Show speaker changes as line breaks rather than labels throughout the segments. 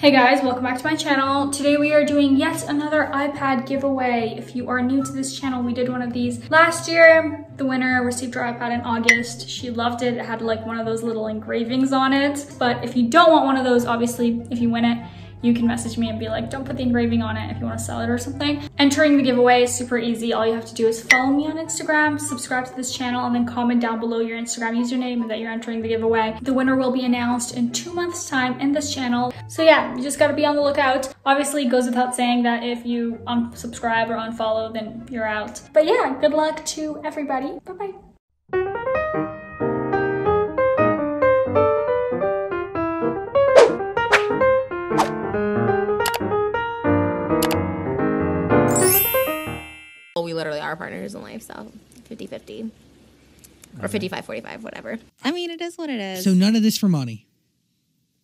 Hey guys, welcome back to my channel. Today we are doing yet another iPad giveaway. If you are new to this channel, we did one of these last year. The winner received her iPad in August. She loved it. It had like one of those little engravings on it. But if you don't want one of those, obviously, if you win it, you can message me and be like, don't put the engraving on it if you want to sell it or something. Entering the giveaway is super easy. All you have to do is follow me on Instagram, subscribe to this channel, and then comment down below your Instagram username and that you're entering the giveaway. The winner will be announced in 2 months' time in this channel. So yeah, you just gotta be on the lookout. Obviously, it goes without saying that if you unsubscribe or unfollow, then you're out. But yeah, good luck to everybody. Bye-bye.
We literally are partners in life, so 50-50 or 55-45, whatever. I mean, it is what it is.
So none of this for money.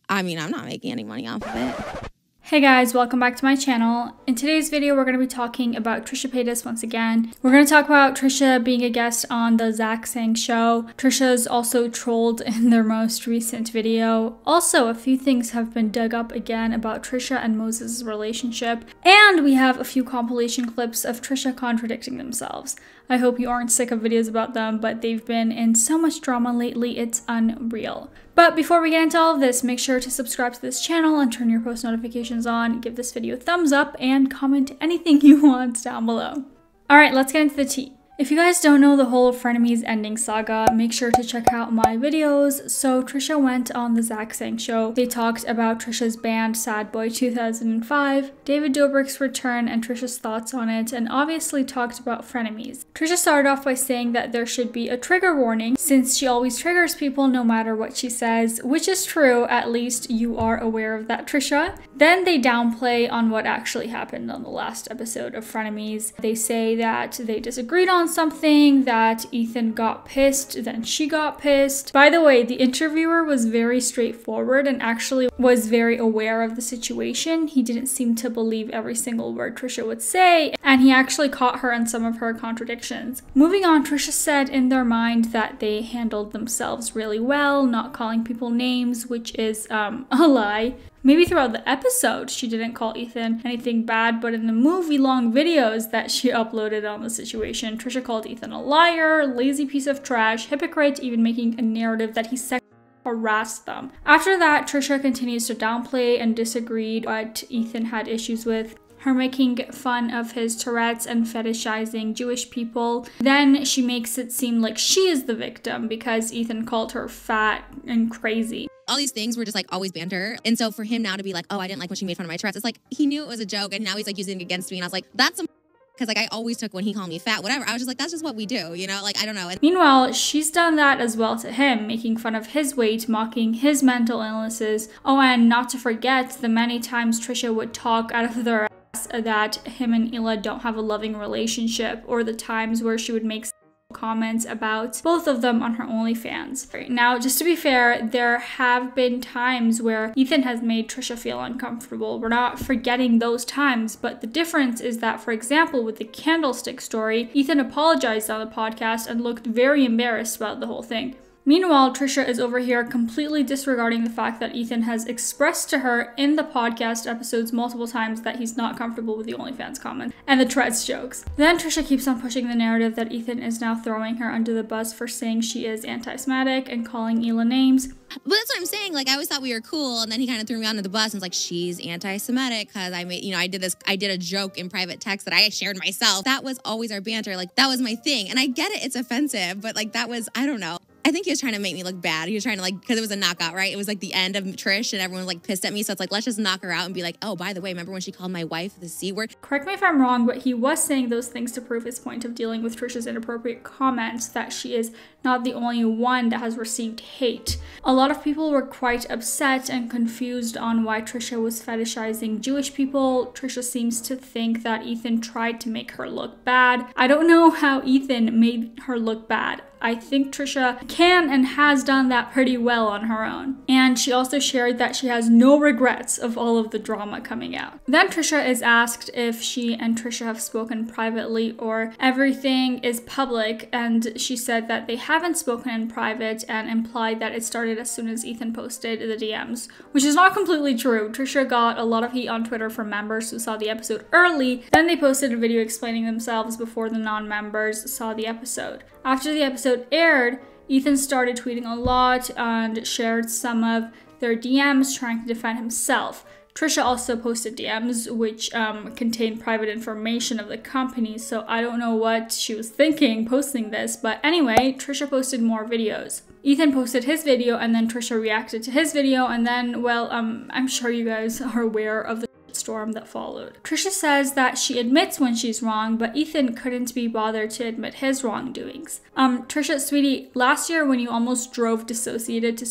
I mean, I'm not making any money off of it.
Hey guys, welcome back to my channel. In today's video, we're going to be talking about Trisha Paytas once again. We're going to talk about Trisha being a guest on the Zach Sang show. Trisha's also trolled in their most recent video. Also, a few things have been dug up again about Trisha and Moses' relationship. And we have a few compilation clips of Trisha contradicting themselves. I hope you aren't sick of videos about them, but they've been in so much drama lately, it's unreal. But before we get into all of this, make sure to subscribe to this channel and turn your post notifications on, give this video a thumbs up, and comment anything you want down below. Alright, let's get into the tea. If you guys don't know the whole Frenemies ending saga, make sure to check out my videos. So Trisha went on the Zach Sang show. They talked about Trisha's band Sad Boy 2005, David Dobrik's return and Trisha's thoughts on it, and obviously talked about frenemies. Trisha started off by saying that there should be a trigger warning since she always triggers people no matter what she says, which is true, at least you are aware of that, Trisha. Then they downplay on what actually happened on the last episode of Frenemies. They say that they disagreed on something, that Ethan got pissed, then she got pissed. By the way, the interviewer was very straightforward and actually was very aware of the situation. He didn't seem to believe every single word Trisha would say, and he actually caught her on some of her contradictions. Moving on, Trisha said in their mind that they handled themselves really well, not calling people names, which is a lie. Maybe throughout the episode, she didn't call Ethan anything bad, but in the movie-long videos that she uploaded on the situation, Trisha called Ethan a liar, lazy piece of trash, hypocrite, even making a narrative that he sexually harassed them. After that, Trisha continues to downplay and disagree what Ethan had issues with. Her making fun of his Tourette's and fetishizing Jewish people. Then she makes it seem like she is the victim because Ethan called her fat and crazy.
All these things were just like always banter. And so for him now to be like, oh, I didn't like when she made fun of my Tourette's, it's like he knew it was a joke and now he's like using it against me. And I was like, that's some because like I always took when he called me fat, whatever. I was just like, that's just what we do, you know? Like, I don't know.
Meanwhile, she's done that as well to him, making fun of his weight, mocking his mental illnesses. Oh, and not to forget the many times Trisha would talk out of their ass that him and Hila don't have a loving relationship, or the times where she would make comments about both of them on her OnlyFans. Now, just to be fair, there have been times where Ethan has made Trisha feel uncomfortable. We're not forgetting those times, but the difference is that, for example, with the candlestick story, Ethan apologized on the podcast and looked very embarrassed about the whole thing. Meanwhile, Trisha is over here completely disregarding the fact that Ethan has expressed to her in the podcast episodes multiple times that he's not comfortable with the OnlyFans comments and the Tourette's jokes. Then Trisha keeps on pushing the narrative that Ethan is now throwing her under the bus for saying she is anti-Semitic and calling Hila names.
But that's what I'm saying. Like, I always thought we were cool, and then he kind of threw me under the bus and was like, she's anti-Semitic because I made, you know, I did a joke in private text that I shared myself. That was always our banter. Like, that was my thing. And I get it, it's offensive, but like, that was, I don't know. I think he was trying to make me look bad. He was trying to like, because it was a knockout, right? It was like the end of Trish and everyone was like pissed at me. So it's like, let's just knock her out and be like, oh, by the way, remember when she called my wife the C word?
Correct me if I'm wrong, but he was saying those things to prove his point of dealing with Trisha's inappropriate comments, that she is not the only one that has received hate. A lot of people were quite upset and confused on why Trisha was fetishizing Jewish people. Trisha seems to think that Ethan tried to make her look bad. I don't know how Ethan made her look bad. I think Trisha can and has done that pretty well on her own. And she also shared that she has no regrets of all of the drama coming out. Then Trisha is asked if she and Trisha have spoken privately or everything is public, and she said that they haven't spoken in private and implied that it started as soon as Ethan posted the DMs, which is not completely true. Trisha got a lot of heat on Twitter from members who saw the episode early, then they posted a video explaining themselves before the non-members saw the episode. After the episode aired, Ethan started tweeting a lot and shared some of their DMs trying to defend himself. Trisha also posted DMs which contained private information of the company, so I don't know what she was thinking posting this, but anyway, Trisha posted more videos. Ethan posted his video and then Trisha reacted to his video, and then, well, I'm sure you guys are aware of the storm that followed. Trisha says that she admits when she's wrong, but Ethan couldn't be bothered to admit his wrongdoings. Trisha, sweetie, last year when you almost drove dissociated to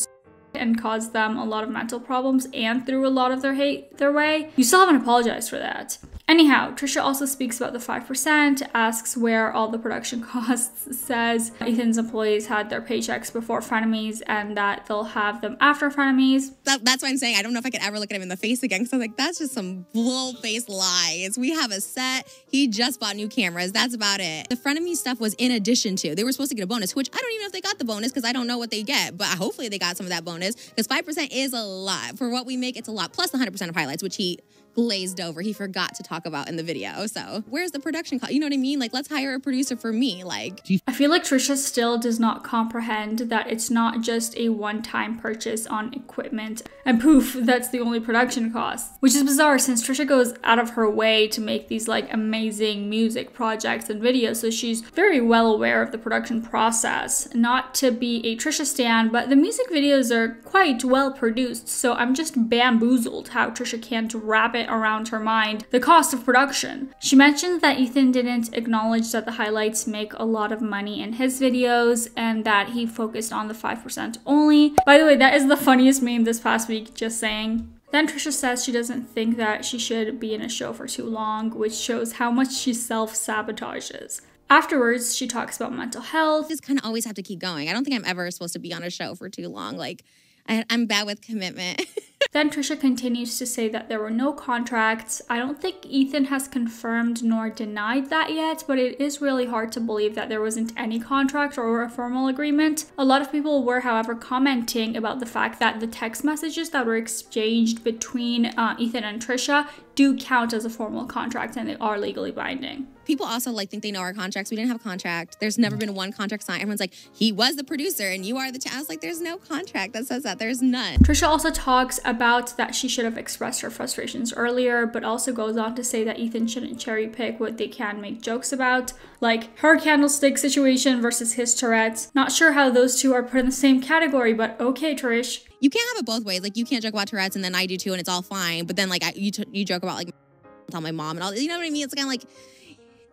and caused them a lot of mental problems and threw a lot of their hate their way, you still haven't apologized for that. Anyhow, Trisha also speaks about the 5%, asks where all the production costs, says Ethan's employees had their paychecks before Frenemies and that they'll have them after Frenemies.
That's why I'm saying I don't know if I could ever look at him in the face again, because I'm like, that's just some bull-faced lies. We have a set. He just bought new cameras. That's about it. The Frenemies stuff was in addition to. They were supposed to get a bonus, which I don't even know if they got the bonus because I don't know what they get, but hopefully they got some of that bonus because 5% is a lot. For what we make, it's a lot. Plus the 100% of highlights, which he glazed over. He forgot to talk about in the video. So where's the production cost? You know what I mean? Like, let's hire a producer for me. Like,
I feel like Trisha still does not comprehend that it's not just a one-time purchase on equipment and poof, that's the only production cost. Which is bizarre since Trisha goes out of her way to make these like amazing music projects and videos, so she's very well aware of the production process. Not to be a Trisha stan, but the music videos are quite well produced, so I'm just bamboozled how Trisha can't wrap it around her mind the cost of production. She mentioned that Ethan didn't acknowledge that the highlights make a lot of money in his videos and that he focused on the 5% only. By the way, that is the funniest meme this past week, just saying. Then Trisha says she doesn't think that she should be in a show for too long, which shows how much she self-sabotages. Afterwards, she talks about mental health.
Just kind of always have to keep going. I don't think I'm ever supposed to be on a show for too long. Like, I'm bad with commitment.
Then Trisha continues to say that there were no contracts. I don't think Ethan has confirmed nor denied that yet, but it is really hard to believe that there wasn't any contract or a formal agreement. A lot of people were, however, commenting about the fact that the text messages that were exchanged between Ethan and Trisha do count as a formal contract and they are legally binding.
People also like think they know our contracts. We didn't have a contract. There's never been one contract signed. Everyone's like, he was the producer and you are the I was like, there's no contract that says that. There's none.
Trisha also talks about that she should have expressed her frustrations earlier, but also goes on to say that Ethan shouldn't cherry pick what they can make jokes about, like her candlestick situation versus his Tourette's. Not sure how those two are put in the same category, but okay, Trish.
You can't have it both ways. Like, you can't joke about Tourette's and then I do too and it's all fine. But then like you joke about like tell my mom and all, you know what I mean? It's kind of like,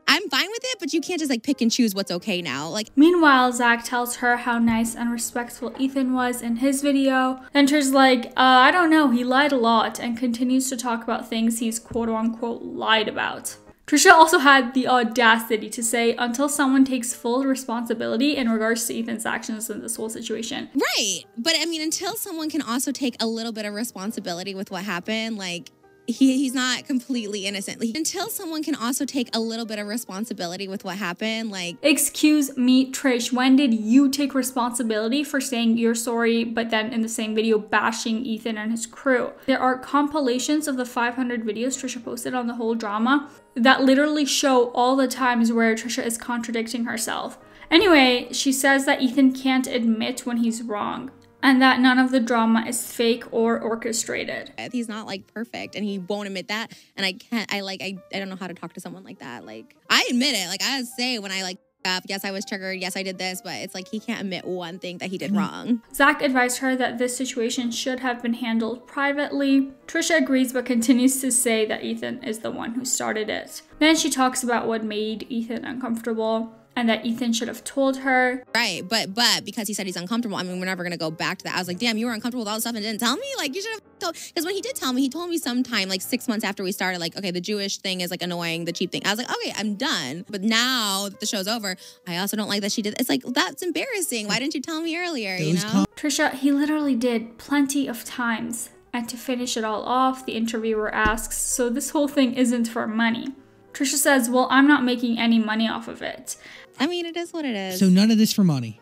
I'm fine with it, but you can't just like pick and choose what's okay now. Like,
meanwhile, Zach tells her how nice and respectful Ethan was in his video. Then Trish's like, I don't know, he lied a lot, and continues to talk about things he's quote unquote lied about. Trisha also had the audacity to say, until someone takes full responsibility in regards to Ethan's actions in this whole situation.
Right. But I mean, until someone can also take a little bit of responsibility with what happened, like, he's not completely innocent. Like, until someone can also take a little bit of responsibility with what happened, like... Excuse
me, Trish, when did you take responsibility for saying you're sorry, but then in the same video bashing Ethan and his crew? There are compilations of the 500 videos Trisha posted on the whole drama that literally show all the times where Trisha is contradicting herself. Anyway, she says that Ethan can't admit when he's wrong, and that none of the drama is fake or orchestrated.
He's not like perfect and he won't admit that. And I don't know how to talk to someone like that. Like, I admit it. Like, I say when I like up, yes, I was triggered. Yes, I did this, but it's like he can't admit one thing that he did wrong.
Zach advised her that this situation should have been handled privately. Trisha agrees but continues to say that Ethan is the one who started it. Then she talks about what made Ethan uncomfortable. and that Ethan should have told her.
Right, but because he said he's uncomfortable, I mean, we're never going to go back to that. I was like, damn, you were uncomfortable with all this stuff and didn't tell me? Like, you should have told. Because when he did tell me, he told me sometime, like 6 months after we started, like, okay, the Jewish thing is like annoying, the cheap thing. I was like, okay, I'm done. But now that the show's over, I also don't like that she did. It's like, that's embarrassing. Why didn't you tell me earlier, you know?
Trisha, he literally did plenty of times. And to finish it all off, the interviewer asks, so this whole thing isn't for money? Trisha says, well, I'm not making any money off of it.
I mean, it is what it is.
So none of this for money.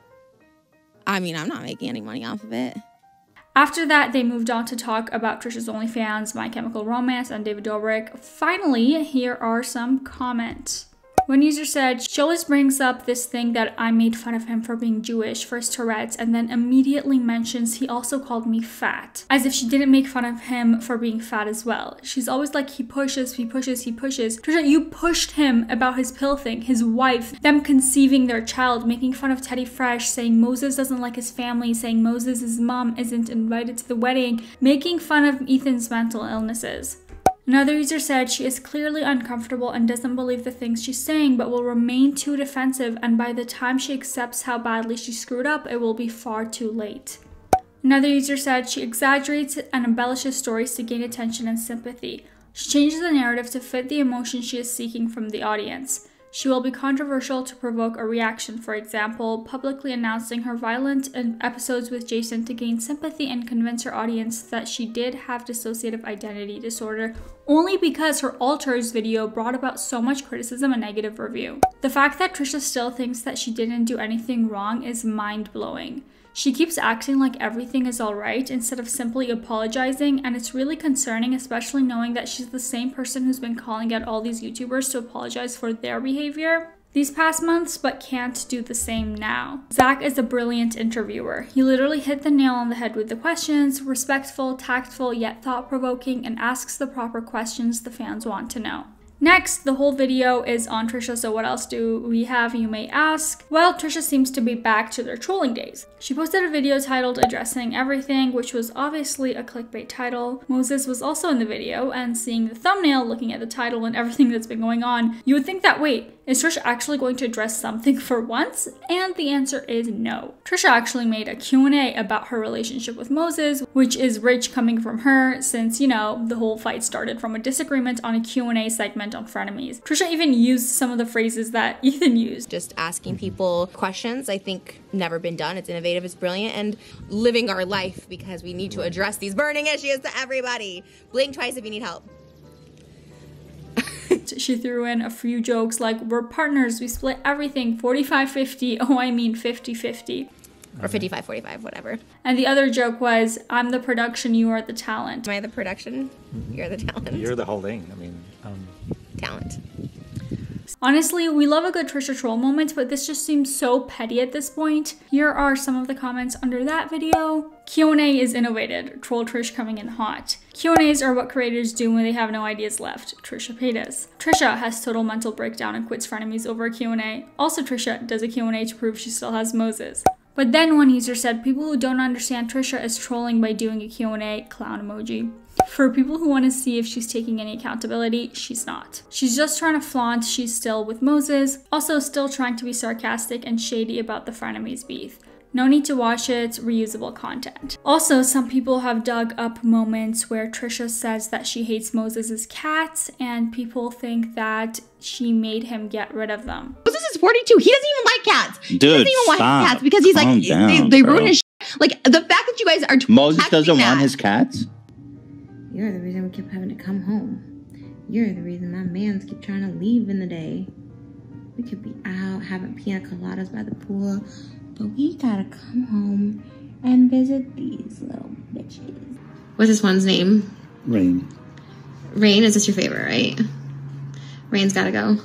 I mean, I'm not making any money off of it.
After that, they moved on to talk about Trisha's OnlyFans, My Chemical Romance, and David Dobrik. Finally, here are some comments. One user said, she always brings up this thing that I made fun of him for being Jewish, first Tourette's, and then immediately mentions he also called me fat. As if she didn't make fun of him for being fat as well. She's always like, he pushes, he pushes, he pushes. Trisha, you pushed him about his pill thing, his wife, them conceiving their child, making fun of Teddy Fresh, saying Moses doesn't like his family, saying Moses' mom isn't invited to the wedding, making fun of Ethan's mental illnesses. Another user said she is clearly uncomfortable and doesn't believe the things she's saying, but will remain too defensive, and by the time she accepts how badly she screwed up, it will be far too late. Another user said she exaggerates and embellishes stories to gain attention and sympathy. She changes the narrative to fit the emotion she is seeking from the audience. She will be controversial to provoke a reaction, for example, publicly announcing her violent episodes with Jason to gain sympathy and convince her audience that she did have dissociative identity disorder, only because her alters video brought about so much criticism and negative review. The fact that Trisha still thinks that she didn't do anything wrong is mind-blowing. She keeps acting like everything is alright instead of simply apologizing, and it's really concerning, especially knowing that she's the same person who's been calling out all these YouTubers to apologize for their behavior these past months, but can't do the same now. Zach is a brilliant interviewer. He literally hit the nail on the head with the questions, respectful, tactful, yet thought-provoking, and asks the proper questions the fans want to know. Next, the whole video is on Trisha, so what else do we have, you may ask? Well, Trisha seems to be back to their trolling days. She posted a video titled Addressing Everything, which was obviously a clickbait title. Moses was also in the video, and seeing the thumbnail, looking at the title and everything that's been going on, you would think that, wait, is Trisha actually going to address something for once? And the answer is no. Trisha actually made a Q&A about her relationship with Moses, which is rich coming from her since, you know, the whole fight started from a disagreement on a Q&A segment on Frenemies. Trisha even used some of the phrases that Ethan used.
Just asking people questions, I think, never been done. It's innovative, it's brilliant, and living our life because we need to address these burning issues to everybody. Blink twice if you need help.
She threw in a few jokes like, we're partners, we split everything, 45-50, oh I mean 50-50.
Or 55-45, whatever.
And the other joke was, I'm the production, you are the talent.
Am I the production? You're the talent.
You're the whole thing. I mean,
talent.
Honestly, we love a good Trisha troll moment, but this just seems so petty at this point. Here are some of the comments under that video. Q&A is innovated. Troll Trish coming in hot. Q&As are what creators do when they have no ideas left. Trisha Paytas. Trisha has total mental breakdown and quits Frenemies over a Q&A. Also, Trisha does a Q&A to prove she still has Moses. But then one user said, people who don't understand Trisha is trolling by doing a Q&A, clown emoji. For people who want to see if she's taking any accountability, she's not. She's just trying to flaunt she's still with Moses, also still trying to be sarcastic and shady about the Frenemies beef. No need to watch it, reusable content. Also, some people have dug up moments where Trisha says that she hates Moses' cats, and people think that she made him get rid of them.
Moses is 42. He doesn't even like cats.
Dude,
he doesn't even want his cats because he's like,
down,
they ruin his shit. Like, the fact that you guys are
Moses doesn't want his cats?
You're the reason we keep having to come home. You're the reason my mans keep trying to leave in the day. We could be out having pina coladas by the pool, but we gotta come home and visit these little bitches. What's this one's name?
Rain.
Rain, is this your favorite, right? Rain's gotta go.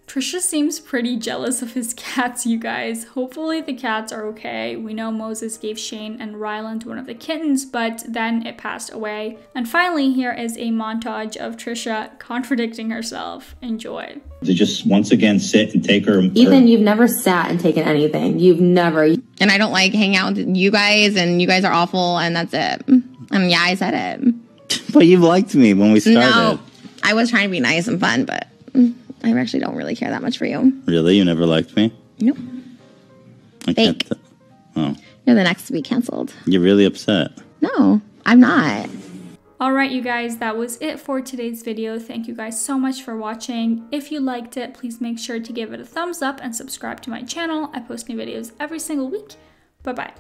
Trisha seems pretty jealous of his cats, you guys. Hopefully the cats are okay. We know Moses gave Shane and Ryland one of the kittens, but then it passed away. And finally, here is a montage of Trisha contradicting herself. Enjoy.
To just once again sit and take her.
Ethan, you've never sat and taken anything. You've never.
And I don't like hanging out with you guys, and you guys are awful, and that's it. And yeah, I said it.
But you liked me when we started.
No, I was trying to be nice and fun, but I actually don't really care that much for you.
Really? You never liked me?
Nope. Fake.
Oh.
You're the next to be canceled.
You're really upset.
No, I'm not.
Alright you guys, that was it for today's video. Thank you guys so much for watching. If you liked it, please make sure to give it a thumbs up and subscribe to my channel. I post new videos every single week. Bye bye.